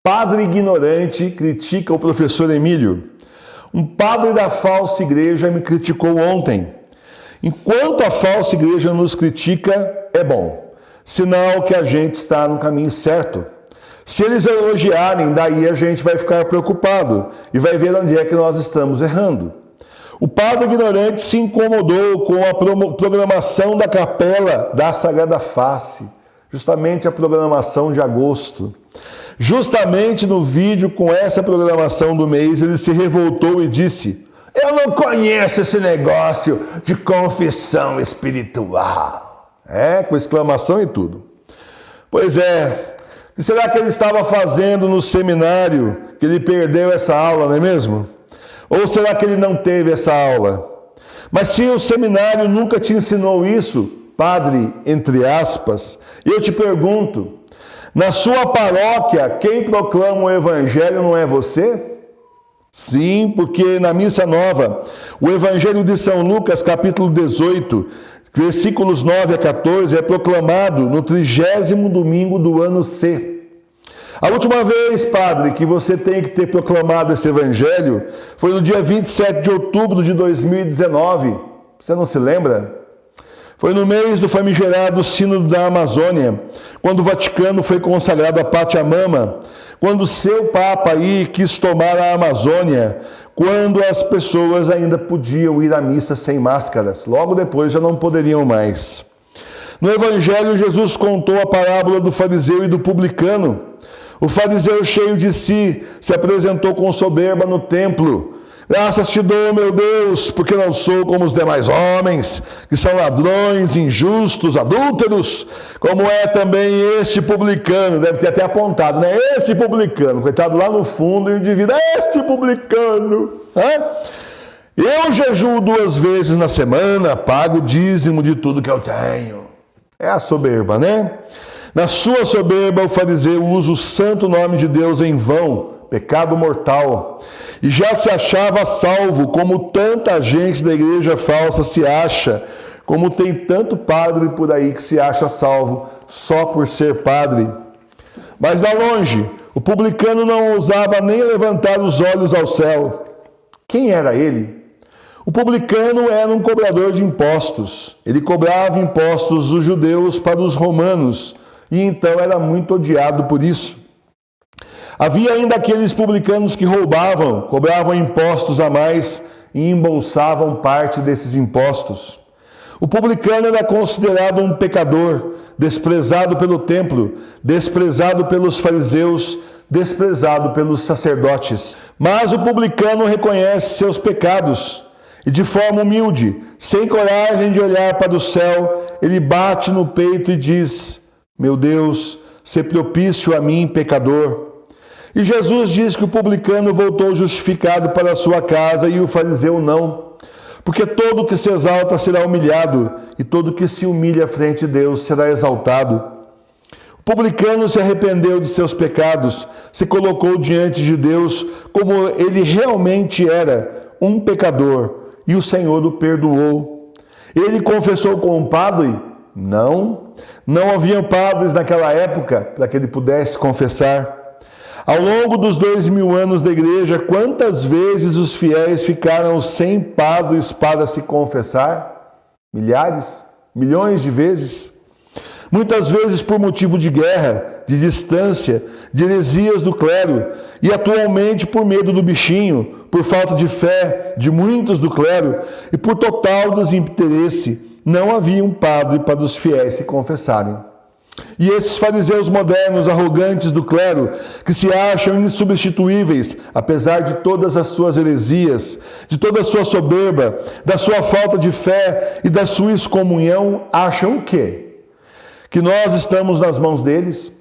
Padre ignorante critica o professor Emílio. Um padre da falsa igreja me criticou ontem. Enquanto a falsa igreja nos critica, é bom. Sinal que a gente está no caminho certo. Se eles elogiarem, daí a gente vai ficar preocupado e vai ver onde é que nós estamos errando. O padre ignorante se incomodou com a programação da Capela da Sagrada Face, justamente a programação de agosto. Justamente no vídeo com essa programação do mês, ele se revoltou e disse: eu não conheço esse negócio de confissão espiritual. Com exclamação e tudo. Pois é, o que será que ele estava fazendo no seminário que ele perdeu essa aula, não é mesmo? Ou será que ele não teve essa aula? Mas se o seminário nunca te ensinou isso, padre, entre aspas, eu te pergunto, na sua paróquia, quem proclama o evangelho não é você? Sim, porque na Missa Nova, o Evangelho de São Lucas, capítulo 18, versículos 9 a 14, é proclamado no 30º domingo do ano C. A última vez, padre, que você tem que ter proclamado esse evangelho foi no dia 27 de outubro de 2019. Você não se lembra? Foi no mês do famigerado Sínodo da Amazônia, quando o Vaticano foi consagrado a Pátria Mama, quando seu Papa aí quis tomar a Amazônia, quando as pessoas ainda podiam ir à missa sem máscaras. Logo depois já não poderiam mais. No Evangelho, Jesus contou a parábola do fariseu e do publicano. O fariseu, cheio de si, se apresentou com soberba no templo. Graças te dou, meu Deus, porque não sou como os demais homens, que são ladrões, injustos, adúlteros, como é também este publicano. Deve ter até apontado, né? Este publicano, coitado, lá no fundo, o indivíduo, este publicano. Eu jejuo 2 vezes na semana, pago o dízimo de tudo que eu tenho. É a soberba, né? Na sua soberba, o fariseu usa o santo nome de Deus em vão, pecado mortal, e já se achava salvo, como tanta gente da igreja falsa se acha, como tem tanto padre por aí que se acha salvo só por ser padre. Mas lá longe, o publicano não ousava nem levantar os olhos ao céu. Quem era ele? O publicano era um cobrador de impostos. Ele cobrava impostos dos judeus para os romanos, e então era muito odiado por isso. Havia ainda aqueles publicanos que roubavam, cobravam impostos a mais e embolsavam parte desses impostos. O publicano era considerado um pecador, desprezado pelo templo, desprezado pelos fariseus, desprezado pelos sacerdotes. Mas o publicano reconhece seus pecados e, de forma humilde, sem coragem de olhar para o céu, ele bate no peito e diz: meu Deus, sê propício a mim, pecador. E Jesus diz que o publicano voltou justificado para a sua casa e o fariseu não. Porque todo que se exalta será humilhado, e todo que se humilha frente a Deus será exaltado. O publicano se arrependeu de seus pecados, se colocou diante de Deus como ele realmente era, um pecador, e o Senhor o perdoou. Ele confessou com o padre? Não haviam padres naquela época para que ele pudesse confessar. Ao longo dos 2000 anos da igreja, quantas vezes os fiéis ficaram sem padres para se confessar? Milhares, milhões de vezes. Muitas vezes por motivo de guerra, de distância, de heresias do clero, e atualmente por medo do bichinho, por falta de fé de muitos do clero e por total desinteresse, não havia um padre para os fiéis se confessarem. E esses fariseus modernos, arrogantes do clero, que se acham insubstituíveis, apesar de todas as suas heresias, de toda a sua soberba, da sua falta de fé e da sua excomunhão, acham o quê? Que nós estamos nas mãos deles?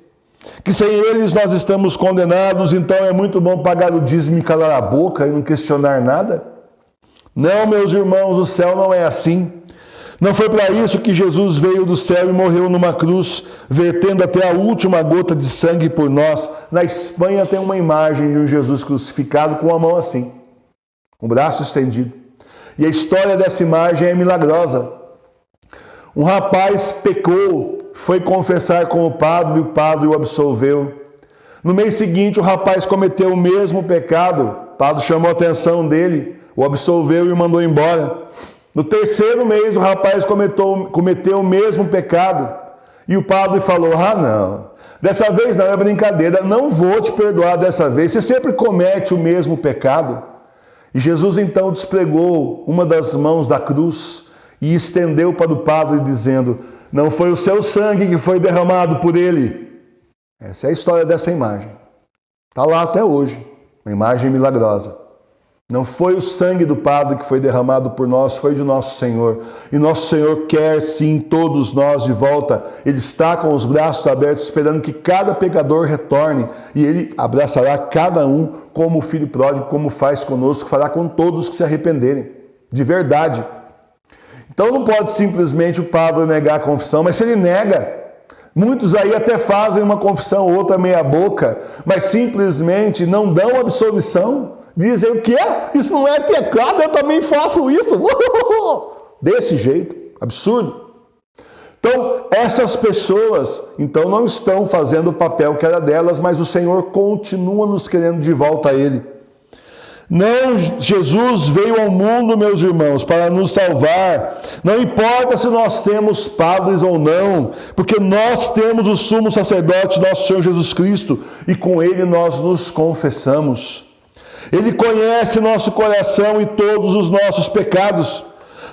Que sem eles nós estamos condenados, então é muito bom pagar o dízimo e calar a boca e não questionar nada? Não, meus irmãos, o céu não é assim. Não foi para isso que Jesus veio do céu e morreu numa cruz, vertendo até a última gota de sangue por nós. Na Espanha tem uma imagem de um Jesus crucificado com a mão assim, um braço estendido. E a história dessa imagem é milagrosa. Um rapaz pecou, foi confessar com o padre o absolveu. No mês seguinte, o rapaz cometeu o mesmo pecado. O padre chamou a atenção dele, o absolveu e o mandou embora. No terceiro mês, o rapaz cometeu o mesmo pecado. E o padre falou: ah, não, dessa vez não, é brincadeira, não vou te perdoar dessa vez, você sempre comete o mesmo pecado. E Jesus então despregou uma das mãos da cruz e estendeu para o padre, dizendo: não foi o seu sangue que foi derramado por ele. Essa é a história dessa imagem. Está lá até hoje, uma imagem milagrosa. Não foi o sangue do padre que foi derramado por nós, foi de nosso Senhor. E nosso Senhor quer sim todos nós de volta. Ele está com os braços abertos, esperando que cada pecador retorne. E Ele abraçará cada um como o filho pródigo, como faz conosco, fará com todos que se arrependerem. De verdade. Então não pode simplesmente o padre negar a confissão, mas se ele nega, muitos aí até fazem uma confissão, outra meia boca, mas simplesmente não dão absolvição. Dizem o que é? Isso não é pecado, eu também faço isso. Desse jeito, absurdo. Então, essas pessoas, então, não estão fazendo o papel que era delas, mas o Senhor continua nos querendo de volta a Ele. Não, Jesus veio ao mundo, meus irmãos, para nos salvar. Não importa se nós temos padres ou não, porque nós temos o sumo sacerdote, nosso Senhor Jesus Cristo, e com Ele nós nos confessamos. Ele conhece nosso coração e todos os nossos pecados.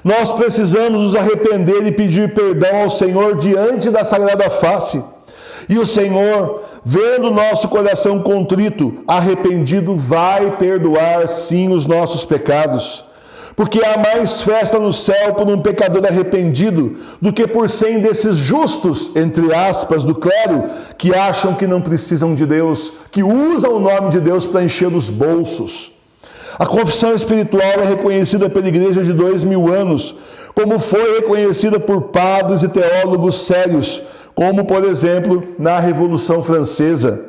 Nós precisamos nos arrepender e pedir perdão ao Senhor diante da Sagrada Face. E o Senhor, vendo nosso coração contrito, arrependido, vai perdoar sim os nossos pecados. Porque há mais festa no céu por um pecador arrependido do que por 100 desses justos, entre aspas, do clero, que acham que não precisam de Deus, que usam o nome de Deus para encher os bolsos. A confissão espiritual é reconhecida pela igreja de 2000 anos, como foi reconhecida por padres e teólogos sérios, como, por exemplo, na Revolução Francesa.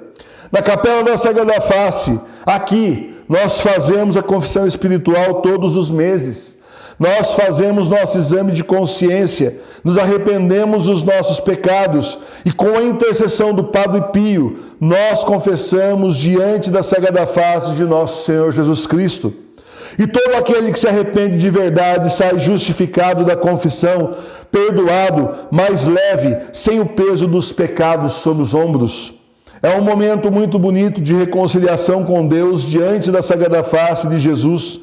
Na Capela da Sagrada Face, aqui, nós fazemos a confissão espiritual todos os meses. Nós fazemos nosso exame de consciência, nos arrependemos dos nossos pecados e com a intercessão do Padre Pio, nós confessamos diante da Sagrada Face de nosso Senhor Jesus Cristo. E todo aquele que se arrepende de verdade sai justificado da confissão, perdoado, mais leve, sem o peso dos pecados sobre os ombros. É um momento muito bonito de reconciliação com Deus diante da Sagrada Face de Jesus.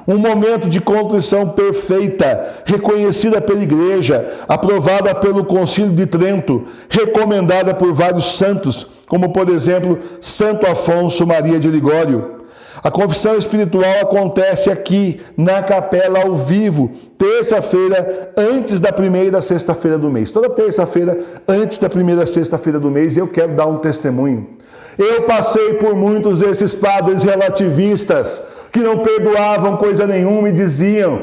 Um momento de contrição perfeita, reconhecida pela Igreja, aprovada pelo Concílio de Trento, recomendada por vários santos, como por exemplo Santo Afonso Maria de Ligório. A confissão espiritual acontece aqui na capela ao vivo, terça-feira antes da primeira sexta-feira do mês. Toda terça-feira antes da primeira sexta-feira do mês, eu quero dar um testemunho. Eu passei por muitos desses padres relativistas que não perdoavam coisa nenhuma e diziam: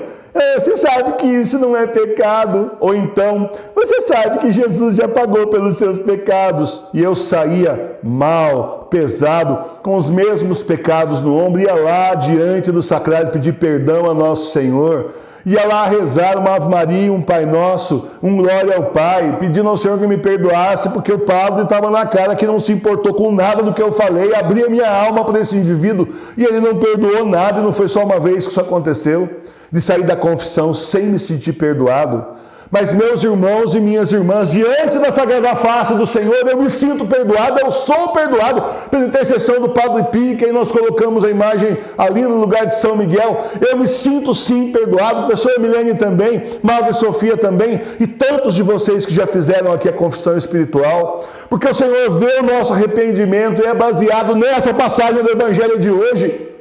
você sabe que isso não é pecado, ou então, você sabe que Jesus já pagou pelos seus pecados. E eu saía mal, pesado, com os mesmos pecados no ombro, ia lá diante do sacrário pedir perdão a nosso Senhor, ia lá rezar uma Ave Maria, um Pai Nosso, um Glória ao Pai, pedindo ao Senhor que me perdoasse, porque o padre estava na cara que não se importou com nada do que eu falei, abria minha alma para esse indivíduo, e ele não perdoou nada, e não foi só uma vez que isso aconteceu, de sair da confissão sem me sentir perdoado. Mas meus irmãos e minhas irmãs, diante da Sagrada Face do Senhor, eu me sinto perdoado, eu sou perdoado pela intercessão do Padre Pio, que aí nós colocamos a imagem ali no lugar de São Miguel. Eu me sinto sim perdoado, a professora Milene também, Madre Sofia também, e tantos de vocês que já fizeram aqui a confissão espiritual, porque o Senhor vê o nosso arrependimento e é baseado nessa passagem do Evangelho de hoje,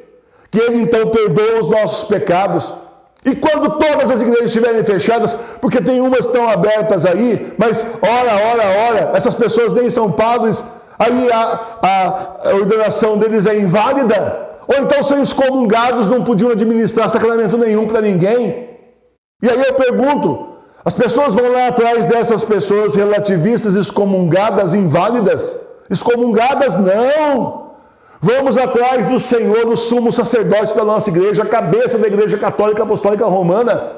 que Ele então perdoa os nossos pecados. E quando todas as igrejas estiverem fechadas, porque tem umas que estão abertas aí, mas ora, essas pessoas nem são padres, aí a ordenação deles é inválida, ou então são excomungados, não podiam administrar sacramento nenhum para ninguém. E aí eu pergunto, as pessoas vão lá atrás dessas pessoas relativistas, excomungadas, inválidas? Excomungadas não! Vamos atrás do Senhor, o sumo sacerdote da nossa igreja, a cabeça da Igreja Católica Apostólica Romana.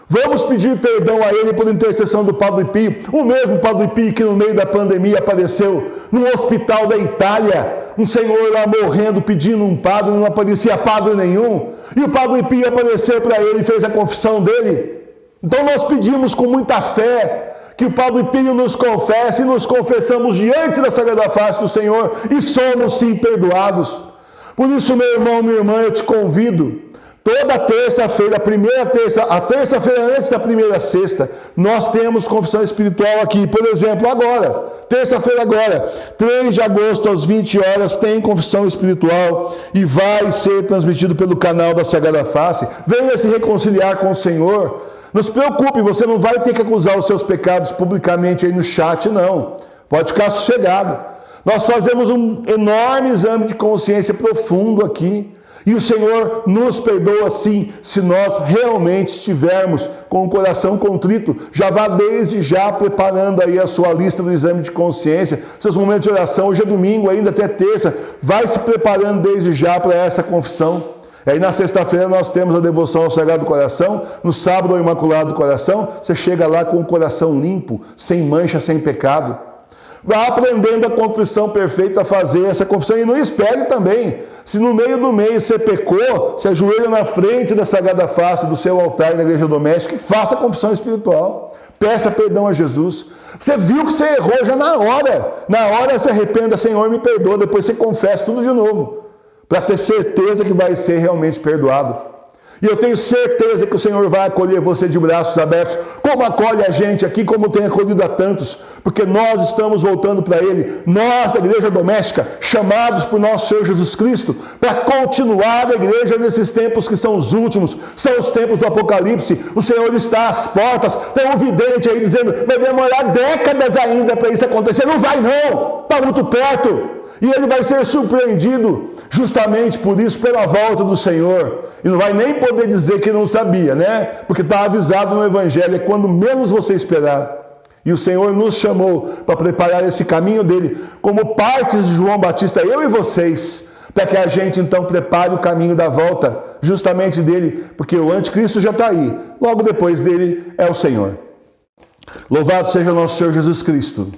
Vamos pedir perdão a Ele por intercessão do Padre Pio, o mesmo Padre Pio que no meio da pandemia apareceu num hospital da Itália, um senhor lá morrendo, pedindo um padre, não aparecia padre nenhum, e o Padre Pio apareceu para ele e fez a confissão dele. Então nós pedimos com muita fé que o Padre Pio nos confesse e nos confessamos diante da Sagrada Face do Senhor e somos sim perdoados. Por isso, meu irmão, minha irmã, eu te convido, toda terça-feira, a terça-feira antes da primeira sexta, nós temos confissão espiritual aqui. Por exemplo, agora, terça-feira agora, 3 de agosto às 20 horas, tem confissão espiritual e vai ser transmitido pelo canal da Sagrada Face. Venha se reconciliar com o Senhor. Não se preocupe, você não vai ter que acusar os seus pecados publicamente aí no chat, não. Pode ficar sossegado. Nós fazemos um enorme exame de consciência profundo aqui. E o Senhor nos perdoa sim, se nós realmente estivermos com o coração contrito. Já vá desde já preparando aí a sua lista do exame de consciência, seus momentos de oração. Hoje é domingo, ainda até terça. Vai se preparando desde já para essa confissão. Aí na sexta-feira nós temos a devoção ao Sagrado Coração, no sábado ao Imaculado Coração, você chega lá com o coração limpo, sem mancha, sem pecado. Vá aprendendo a contrição perfeita a fazer essa confissão e não espere também. Se no meio do mês você pecou, se ajoelha na frente da Sagrada Face do seu altar na igreja doméstica e faça a confissão espiritual. Peça perdão a Jesus. Você viu que você errou já na hora se arrependa, Senhor, me perdoa, depois você confessa tudo de novo, para ter certeza que vai ser realmente perdoado. E eu tenho certeza que o Senhor vai acolher você de braços abertos, como acolhe a gente aqui, como tem acolhido a tantos, porque nós estamos voltando para Ele, nós da igreja doméstica, chamados por nosso Senhor Jesus Cristo, para continuar a igreja nesses tempos que são os últimos, são os tempos do Apocalipse. O Senhor está às portas, tem um vidente aí dizendo, vai demorar décadas ainda para isso acontecer. Não vai não, está muito perto. E ele vai ser surpreendido justamente por isso, pela volta do Senhor. E não vai nem poder dizer que não sabia, né? Porque está avisado no Evangelho, é quando menos você esperar. E o Senhor nos chamou para preparar esse caminho dele, como partes de João Batista, eu e vocês, para que a gente então prepare o caminho da volta, justamente dele, porque o anticristo já está aí. Logo depois dele é o Senhor. Louvado seja o nosso Senhor Jesus Cristo.